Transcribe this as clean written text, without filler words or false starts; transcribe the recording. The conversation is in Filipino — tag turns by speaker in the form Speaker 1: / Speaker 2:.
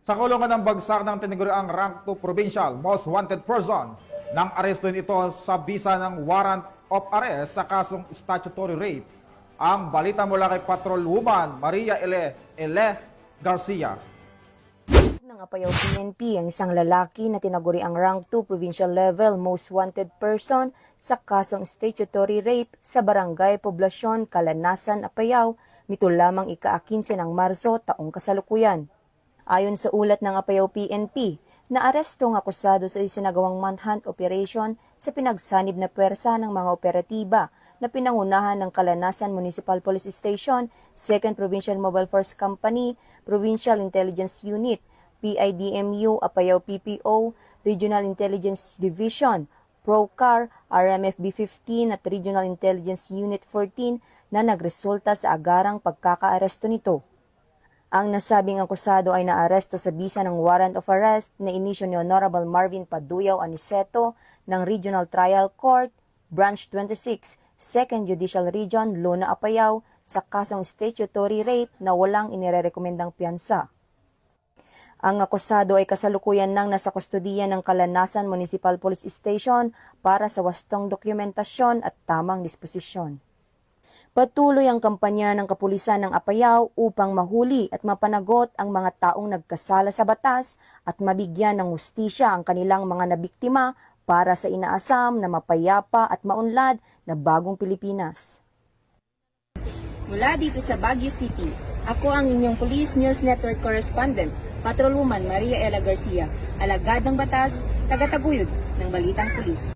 Speaker 1: Sa kulungan ng bagsak ng tinaguriang rank 2 provincial most wanted person nang arestuin ito sa bisa ng warrant of arrest sa kasong statutory rape. Ang balita mula kay Patrolwoman Maria Ele Garcia.
Speaker 2: Ng Apayao PNP ang isang lalaki na tinaguri ang rank 2 provincial level most wanted person sa kasong statutory rape sa barangay Poblasyon, Kalanasan, Apayao, nito lamang ika-15 ng Marso taong kasalukuyan. Ayon sa ulat ng Apayao PNP, naaresto ang akusado sa isinagawang manhunt operation sa pinagsanib na pwersa ng mga operatiba na pinangunahan ng Kalanasan Municipal Police Station, 2nd Provincial Mobile Force Company, Provincial Intelligence Unit, PIDMU, Apayao PPO, Regional Intelligence Division, PROCAR, RMFB 15 at Regional Intelligence Unit 14 na nagresulta sa agarang pagkakaaresto nito. Ang nasabing akusado ay naaresto sa bisa ng warrant of arrest na inisyo ni Honorable Marvin Paduyaw Aniceto ng Regional Trial Court, Branch 26, 2nd Judicial Region, Luna, Apayao, sa kasong statutory rape na walang inirerekomendang piyansa. Ang akusado ay kasalukuyan nang nasa kustodiya ng Kalanasan Municipal Police Station para sa wastong dokumentasyon at tamang disposisyon. Patuloy ang kampanya ng kapulisan ng Apayao upang mahuli at mapanagot ang mga taong nagkasala sa batas at mabigyan ng hustisya ang kanilang mga nabiktima para sa inaasam na mapayapa at maunlad na bagong Pilipinas.
Speaker 3: Mula dito sa Baguio City, ako ang inyong Police News Network Correspondent, Patrolwoman Maria Ela Garcia, alagad ng batas, tagataguyod ng Balitang Pulis.